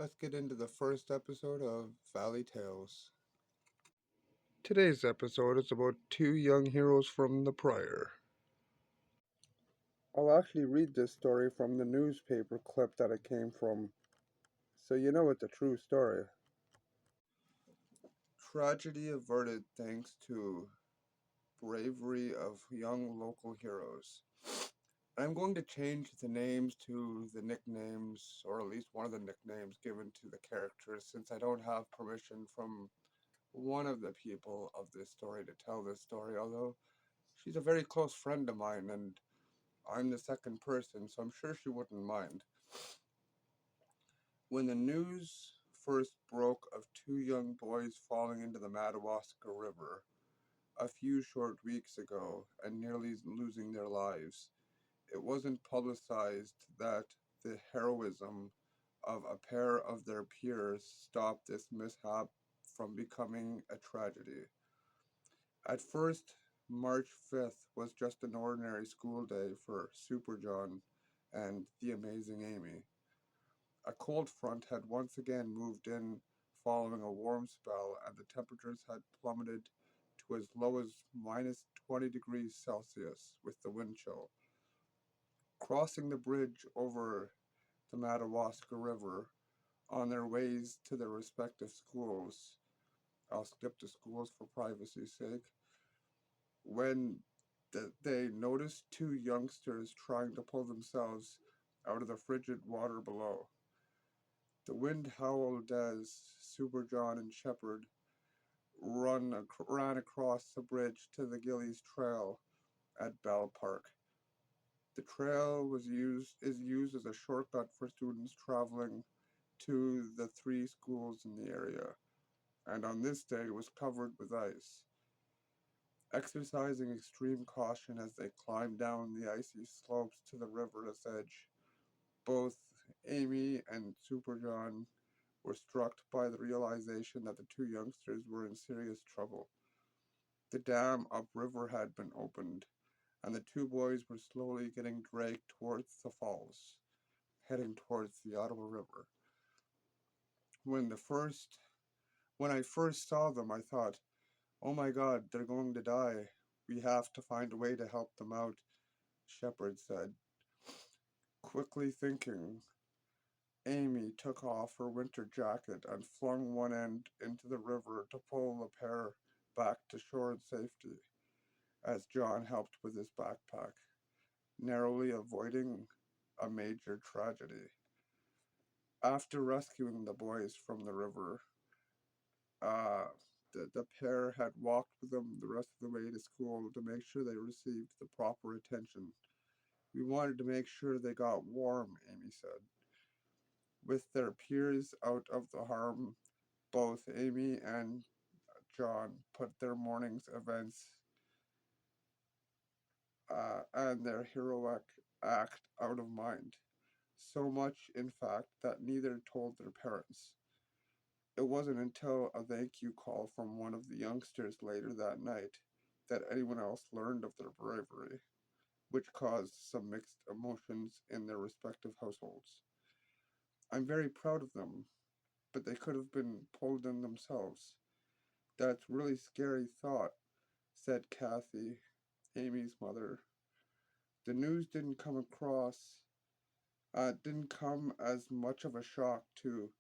Let's get into the first episode of Valley Tales. Today's episode is about two young heroes from the prior. I'll actually read this story from the newspaper clip that it came from, so you know it's a true story. Tragedy averted thanks to bravery of young local heroes. I'm going to change the names to the nicknames, or at least one of the nicknames given to the characters, since I don't have permission from one of the people of this story to tell this story, although she's a very close friend of mine and I'm the second person, so I'm sure she wouldn't mind. When the news first broke of two young boys falling into the Madawaska River a few short weeks ago and nearly losing their lives, it wasn't publicized that the heroism of a pair of their peers stopped this mishap from becoming a tragedy. At first, March 5th was just an ordinary school day for Super John and the amazing Amie. A cold front had once again moved in following a warm spell, and the temperatures had plummeted to as low as minus 20 degrees Celsius with the wind chill. Crossing the bridge over the Madawaska River on their ways to their respective schools, I'll skip the schools for privacy's sake, when they noticed two youngsters trying to pull themselves out of the frigid water below. The wind howled as Super John and Shepard ran across the bridge to the Gillies Trail at Bell Park. The trail is used as a shortcut for students traveling to the three schools in the area, and on this day it was covered with ice. Exercising extreme caution as they climbed down the icy slopes to the river's edge, both Amie and Super John were struck by the realization that the two youngsters were in serious trouble. The dam upriver had been opened, and the two boys were slowly getting dragged towards the falls, heading towards the Ottawa River. When the first when I first saw them, I thought, "Oh my God, they're going to die. We have to find a way to help them out," Shepard said. Quickly thinking, Amie took off her winter jacket and flung one end into the river to pull the pair back to shore in safety, as John helped with his backpack, narrowly avoiding a major tragedy. After rescuing the boys from the river, uh, the pair had walked with them the rest of the way to school to make sure they received the proper attention. "We wanted to make sure they got warm," Amie said. With their peers out of the harm, both Amie and John put their morning's events and their heroic act out of mind. So much, in fact, that neither told their parents. It wasn't until a thank you call from one of the youngsters later that night that anyone else learned of their bravery, which caused some mixed emotions in their respective households. "I'm very proud of them, but they could have been pulled in themselves. That's really scary thought," said Kathy, Amie's mother. The news didn't come as much of a shock to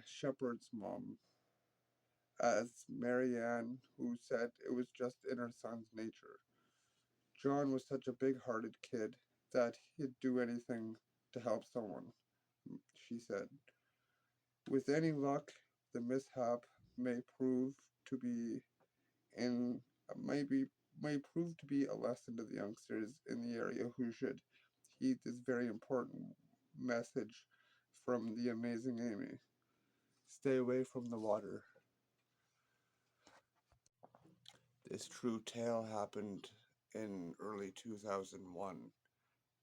Shepard's mom as Marianne, who said it was just in her son's nature. John was such a big-hearted kid that he'd do anything to help someone, she said. With any luck, the mishap may prove to be in maybe may prove to be a lesson to the youngsters in the area who should heed this very important message from the amazing Amie. Stay away from the water. This true tale happened in early 2001,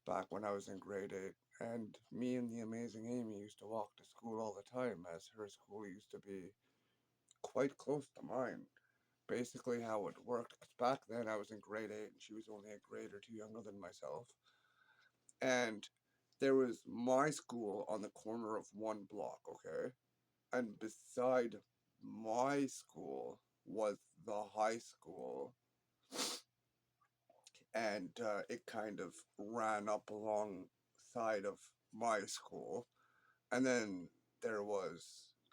back when I was in grade 8, and me and the amazing Amie used to walk to school all the time, as her school used to be quite close to mine. Basically, how it worked, because back then I was in grade 8 and she was only a grade or two younger than myself, and there was my school on the corner of one block, okay? And beside my school was the high school, and it kind of ran up alongside of my school. And then there was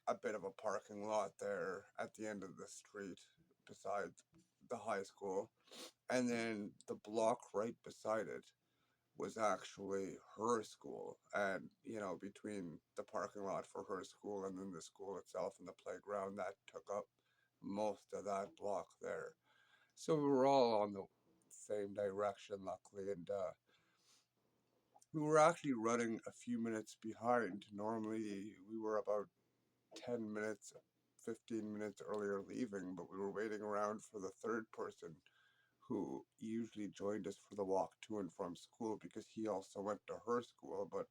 a bit of a parking lot there at the end of the street beside the high school. And then the block right beside it was actually her school. And, you know, between the parking lot for her school and then the school itself and the playground, that took up most of that block there. So we were all on the same direction, luckily. And we were actually running a few minutes behind. Normally, we were about 10 minutes, 15 minutes earlier leaving, but we were waiting around for the third person who usually joined us for the walk to and from school because he also went to her school, but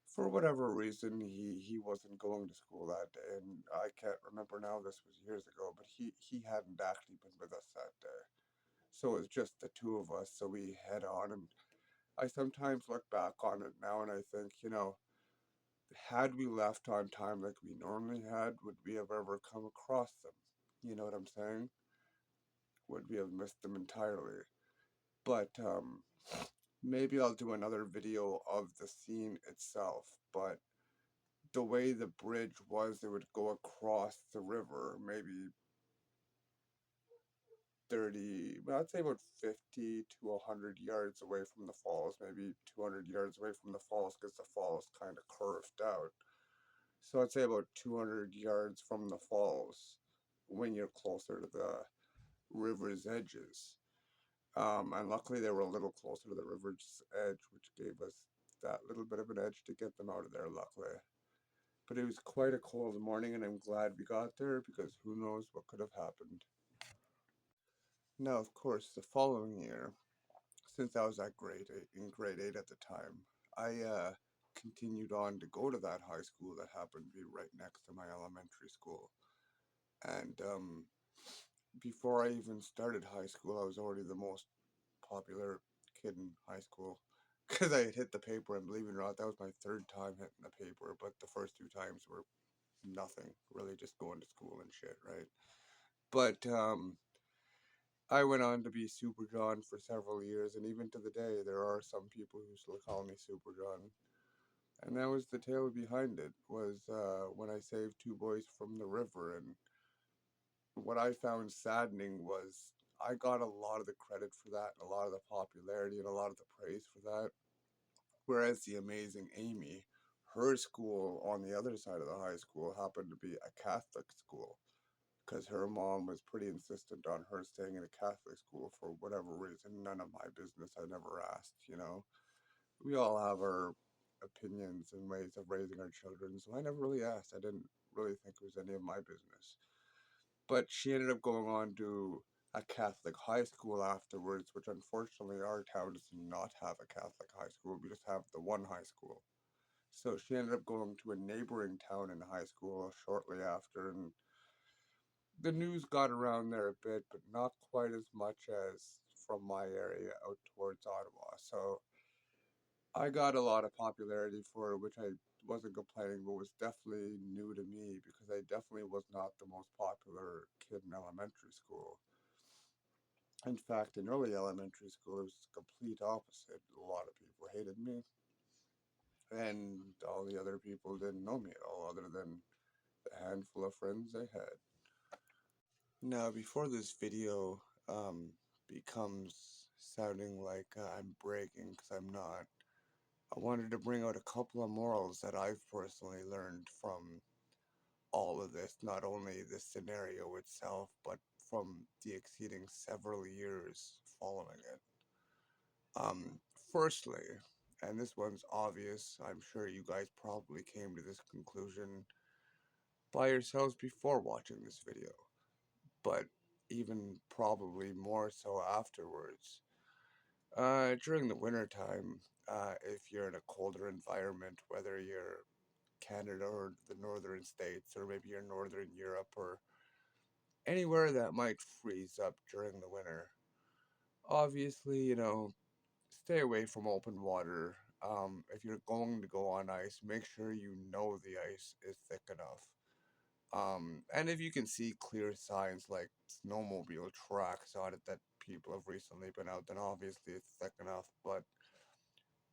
for whatever reason he wasn't going to school that day, and I can't remember now, this was years ago, but he hadn't actually been with us that day. So it was just the two of us, so we head on, and I sometimes look back on it now and I think, you know, had we left on time like we normally had, would we have ever come across them? You know what I'm saying? Would we have missed them entirely? But maybe I'll do another video of the scene itself. But the way the bridge was, it would go across the river, maybe 30, well, I'd say about 50 to 100 yards away from the falls, maybe 200 yards away from the falls because the falls kind of curved out. So I'd say about 200 yards from the falls when you're closer to the river's edges. And luckily they were a little closer to the river's edge, which gave us that little bit of an edge to get them out of there, luckily. But it was quite a cold morning, and I'm glad we got there because who knows what could have happened. Now, of course, the following year, since I was at in grade 8 at the time, I continued on to go to that high school that happened to be right next to my elementary school. And before I even started high school, I was already the most popular kid in high school because I had hit the paper, and believe it or not, that was my third time hitting the paper, but the first two times were nothing, really just going to school and shit, right? But I went on to be Super John for several years, and even to the day, there are some people who still call me Super John. And that was the tale behind it, was when I saved two boys from the river. And what I found saddening was I got a lot of the credit for that, and a lot of the popularity, and a lot of the praise for that. Whereas the amazing Amie, her school on the other side of the high school happened to be a Catholic school because her mom was pretty insistent on her staying in a Catholic school for whatever reason. None of my business. I never asked, you know. We all have our opinions and ways of raising our children, so I never really asked. I didn't really think it was any of my business. But she ended up going on to a Catholic high school afterwards, which unfortunately our town does not have a Catholic high school. We just have the one high school. So she ended up going to a neighboring town in high school shortly after, and the news got around there a bit, but not quite as much as from my area out towards Ottawa. So I got a lot of popularity for it, which I wasn't complaining, but was definitely new to me because I definitely was not the most popular kid in elementary school. In fact, in early elementary school, it was the complete opposite. A lot of people hated me, and all the other people didn't know me at all, other than the handful of friends I had. Now, before this video becomes sounding like I'm bragging, because I'm not, I wanted to bring out a couple of morals that I've personally learned from all of this, not only the scenario itself, but from the exceeding several years following it. Um, Firstly, and this one's obvious, I'm sure you guys probably came to this conclusion by yourselves before watching this video, but even probably more so afterwards. During the winter time, if you're in a colder environment, whether you're Canada or the northern states, or maybe you're northern Europe, or anywhere that might freeze up during the winter, obviously, you know, stay away from open water. if you're going to go on ice, make sure you know the ice is thick enough. And if you can see clear signs like snowmobile tracks on it that people have recently been out, then obviously it's thick enough. But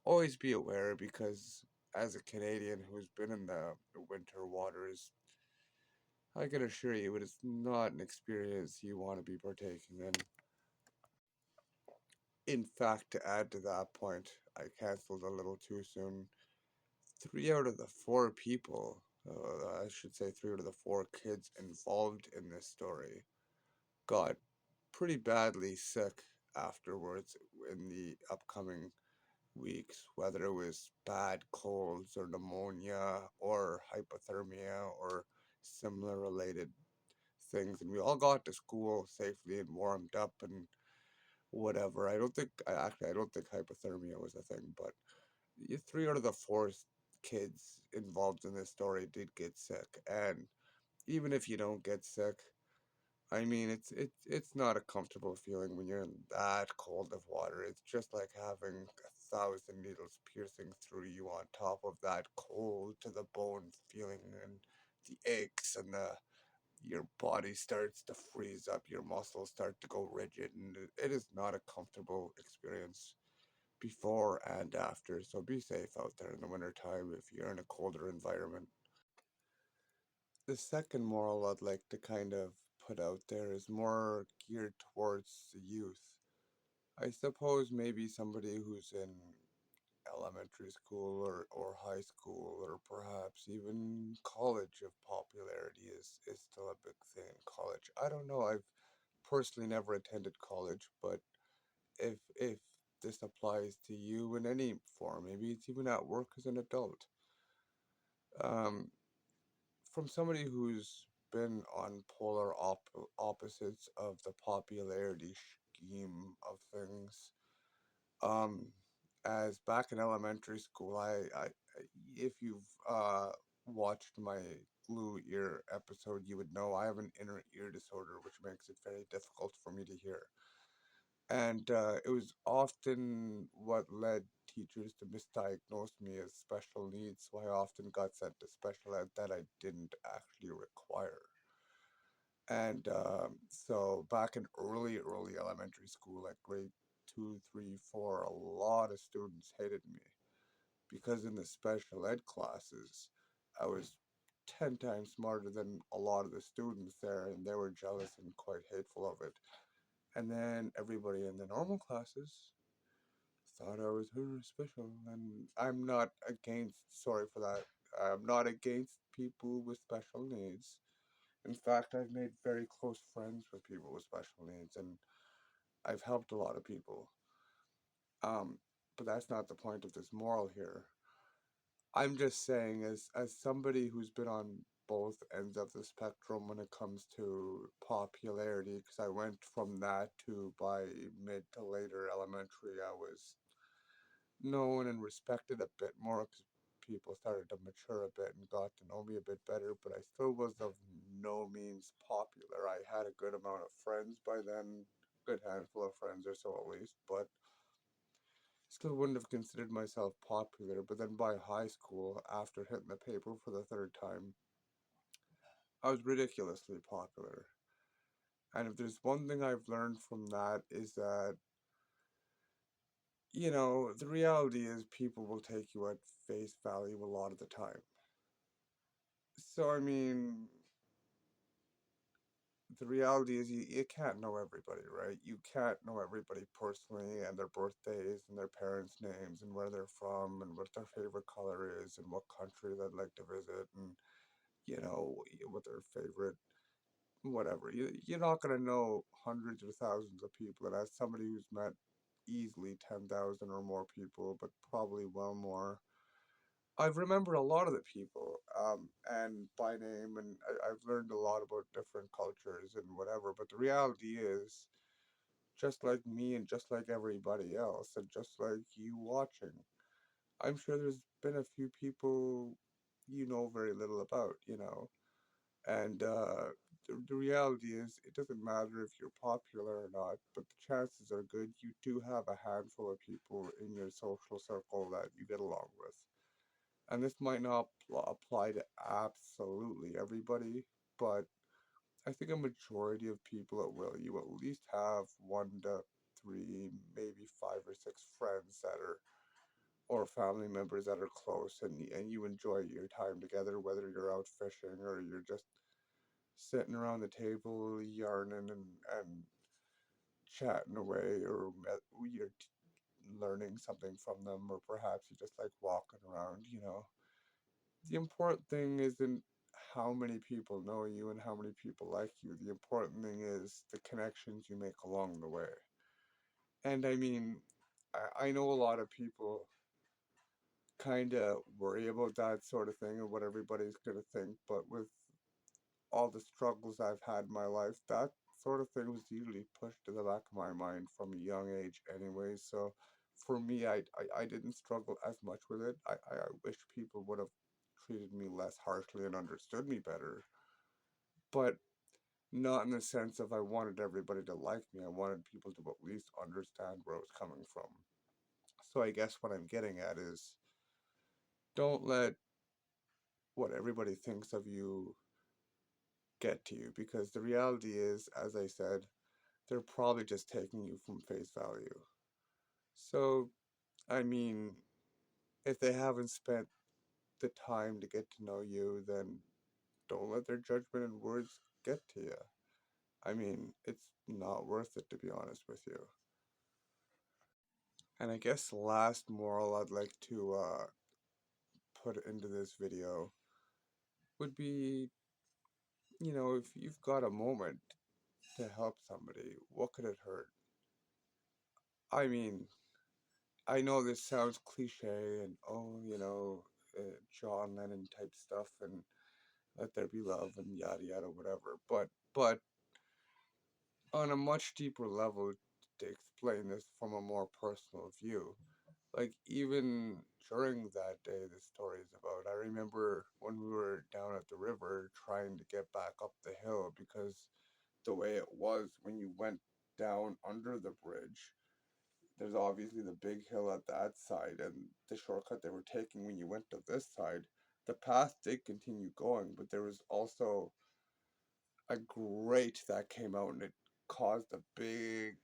always be aware because as a Canadian who's been in the winter waters, I can assure you it is not an experience you want to be partaking in. In fact, to add to that point, I cancelled a little too soon. Three out of the four people, I should say, three out of the four kids involved in this story got pretty badly sick afterwards in the upcoming weeks, whether it was bad colds or pneumonia or hypothermia or similar related things. And we all got to school safely and warmed up and whatever. I don't think hypothermia was a thing, but three out of the four kids involved in this story did get sick. And even if you don't get sick, I mean, it's not a comfortable feeling when you're in that cold of water. It's just like having 1,000 needles piercing through you on top of that cold to the bone feeling, and the aches and the your body starts to freeze up, your muscles start to go rigid, and it is not a comfortable experience before and after. So be safe out there in the wintertime if you're in a colder environment. The second moral I'd like to kind of put out there is more geared towards the youth. I suppose maybe somebody who's in elementary school or high school or perhaps even college of popularity is still a big thing in college. I don't know. I've personally never attended college, but if this applies to you in any form, maybe it's even at work as an adult. Um, from somebody who's been on opposites of the popularity scheme of things, um, as back in elementary school, if you've watched my glue ear episode, you would know I have an inner ear disorder, which makes it very difficult for me to hear. And it was often what led teachers to misdiagnose me as special needs, so I often got sent to special ed that I didn't actually require. And so back in early elementary school, like grade two, three, four, a lot of students hated me because in the special ed classes, I was 10 times smarter than a lot of the students there, and they were jealous and quite hateful of it. And then everybody in the normal classes thought I was special, and I'm not against, sorry for that, I'm not against people with special needs. In fact, I've made very close friends with people with special needs, and I've helped a lot of people. Um, but that's not the point of this moral here. I'm just saying, as somebody who's been on both ends of the spectrum when it comes to popularity, because I went from that to by mid to later elementary, I was known and respected a bit more because people started to mature a bit and got to know me a bit better, but I still was of no means popular. I had a good amount of friends by then, good handful of friends or so at least, but still wouldn't have considered myself popular. But then by high school, after hitting the paper for the third time, I was ridiculously popular. And if there's one thing I've learned from that is that, the reality is people will take you at face value a lot of the time. So, I mean, the reality is you can't know everybody, right? You can't know everybody personally and their birthdays and their parents' names and where they're from and what their favorite color is and what country they'd like to visit and, what their favorite, whatever. You're not going to know hundreds or thousands of people. And as somebody who's met easily 10,000 or more people, but probably well more, I've remembered a lot of the people, and by name, and I've learned a lot about different cultures and whatever. But the reality is, just like me and just like everybody else, and just like you watching, I'm sure there's been a few people you know very little about, and the reality is, it doesn't matter if you're popular or not, but the chances are good you do have a handful of people in your social circle that you get along with. And this might not apply to absolutely everybody, but I think a majority of people it will. You at least have one to three, maybe five or six friends that are, or family members that are close, and you enjoy your time together, whether you're out fishing or you're just sitting around the table yarning and chatting away, or you're learning something from them, or perhaps you just like walking around. The important thing isn't how many people know you and how many people like you. The important thing is the connections you make along the way. And I mean, I know a lot of people kind of worry about that sort of thing and what everybody's going to think, but with all the struggles I've had in my life, that sort of thing was usually pushed to the back of my mind from a young age anyway. So for me, I didn't struggle as much with it. I wish people would have treated me less harshly and understood me better, but not in the sense of I wanted everybody to like me. I wanted people to at least understand where I was coming from. So I guess what I'm getting at is, don't let what everybody thinks of you get to you, because the reality is, as I said, they're probably just taking you from face value. So, I mean, if they haven't spent the time to get to know you, then don't let their judgment and words get to you. I mean, it's not worth it, to be honest with you. And I guess the last moral I'd like to put into this video would be, if you've got a moment to help somebody, what could it hurt? I mean, I know this sounds cliche and, oh, John Lennon type stuff and let there be love and yada yada whatever. But on a much deeper level, to explain this from a more personal view, like even during that day the story is about, I remember when we were down at the river trying to get back up the hill, because the way it was when you went down under the bridge, there's obviously the big hill at that side, and the shortcut they were taking when you went to this side, the path did continue going, but there was also a grate that came out, and it caused a big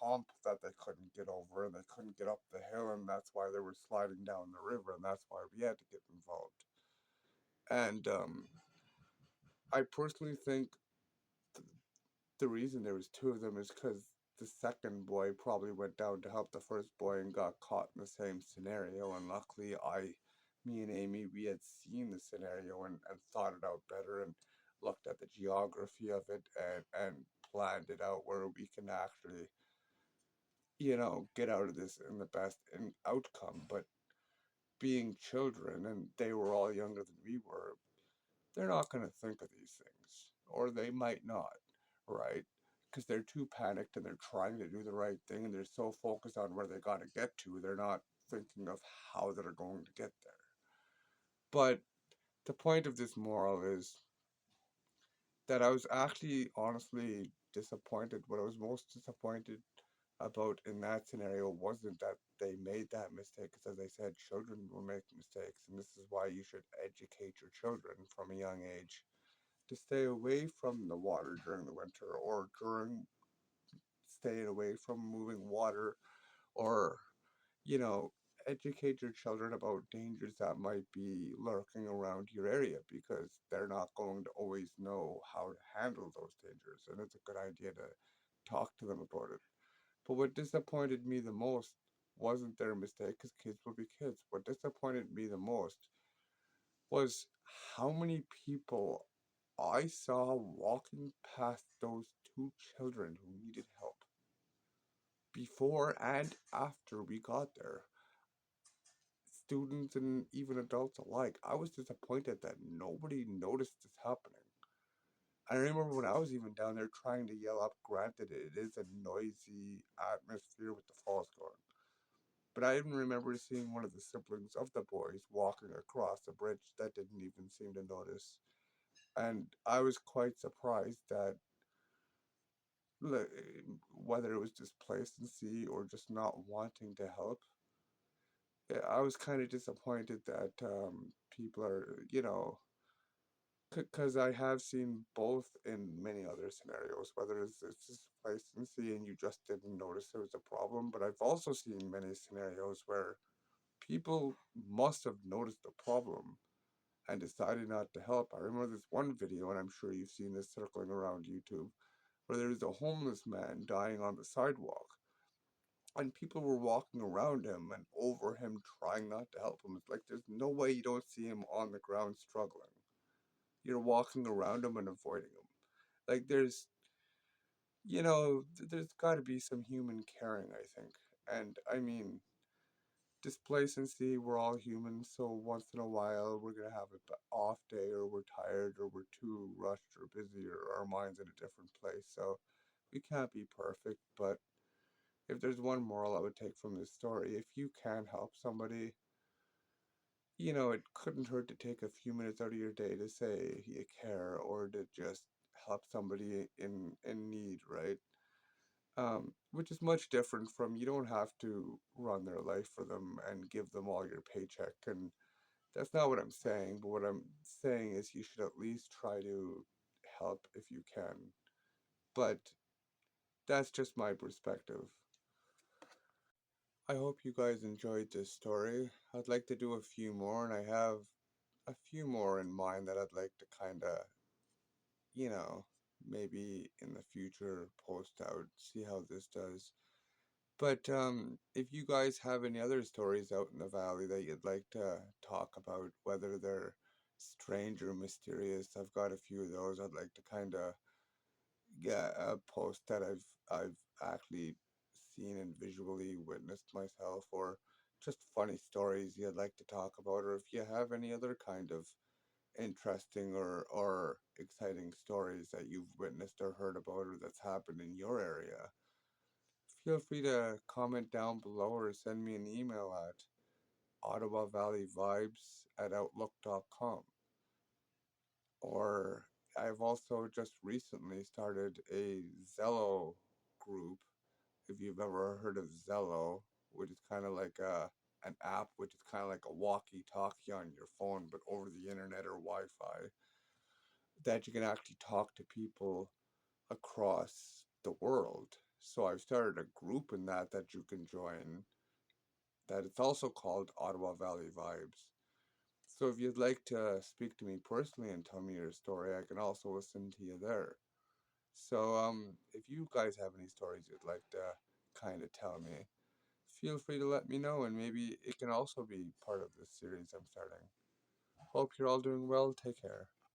hump that they couldn't get over, and they couldn't get up the hill, and that's why they were sliding down the river, and that's why we had to get involved. And I personally think the reason there was two of them is because the second boy probably went down to help the first boy and got caught in the same scenario. And luckily, me and Amie, we had seen the scenario and thought it out better and looked at the geography of it and planned it out where we can actually, get out of this in the best outcome. But being children, and they were all younger than we were, they're not going to think of these things, or they might not, right? Because they're too panicked and they're trying to do the right thing and they're so focused on where they got to get to, they're not thinking of how they're going to get there. But the point of this moral is that I was actually honestly disappointed. What I was most disappointed about in that scenario wasn't that they made that mistake, because as I said, children will make mistakes, and this is why you should educate your children from a young age to stay away from the water during the winter, or during staying away from moving water, or you know educate your children about dangers that might be lurking around your area, because they're not going to always know how to handle those dangers, and it's a good idea to talk to them about it. But what disappointed me the most wasn't their mistake, because kids will be kids. What disappointed me the most was how many people I saw walking past those two children who needed help before and after we got there. Students and even adults alike. I was disappointed that nobody noticed this happening. I remember when I was even down there trying to yell up, granted, it is a noisy atmosphere with the falls going. But I even remember seeing one of the siblings of the boys walking across the bridge that didn't even seem to notice. And I was quite surprised that li- whether it was displacency or just not wanting to help, I was kind of disappointed that people are, because I have seen both in many other scenarios, whether it's displacency and you just didn't notice there was a problem, but I've also seen many scenarios where people must have noticed the problem and decided not to help. I remember this one video, and I'm sure you've seen this circling around YouTube, where there was a homeless man dying on the sidewalk, and people were walking around him and over him trying not to help him. It's like there's no way you don't see him on the ground struggling. You're walking around him and avoiding him. Like there's got to be some human caring, I think. And I mean, displacency, we're all human, so once in a while we're gonna have an off day, or we're tired, or we're too rushed or busy, or our mind's in a different place. So we can't be perfect, but if there's one moral I would take from this story, if you can help somebody, it couldn't hurt to take a few minutes out of your day to say you care, or to just help somebody in need, right? Which is much different from, you don't have to run their life for them and give them all your paycheck. And that's not what I'm saying, but what I'm saying is you should at least try to help if you can. But that's just my perspective. I hope you guys enjoyed this story. I'd like to do a few more, and I have a few more in mind that I'd like to kind of, you know, maybe in the future post out, see how this does. But if you guys have any other stories out in the valley that you'd like to talk about, whether they're strange or mysterious, I've got a few of those. I'd like to kind of get a post that I've actually seen and visually witnessed myself, or just funny stories you'd like to talk about, or if you have any other kind of interesting or exciting stories that you've witnessed or heard about, or that's happened in your area, feel free to comment down below or send me an email at ottawavalleyvibes@outlook.com. Or I've also just recently started a Zello group. If you've ever heard of Zello, which is kind of like an app, which is kind of like a walkie-talkie on your phone, but over the internet or Wi-Fi, that you can actually talk to people across the world. So I've started a group in that you can join, that it's also called Ottawa Valley Vibes. So if you'd like to speak to me personally and tell me your story, I can also listen to you there. So if you guys have any stories you'd like to kind of tell me, feel free to let me know, and maybe it can also be part of this series I'm starting. Hope you're all doing well. Take care.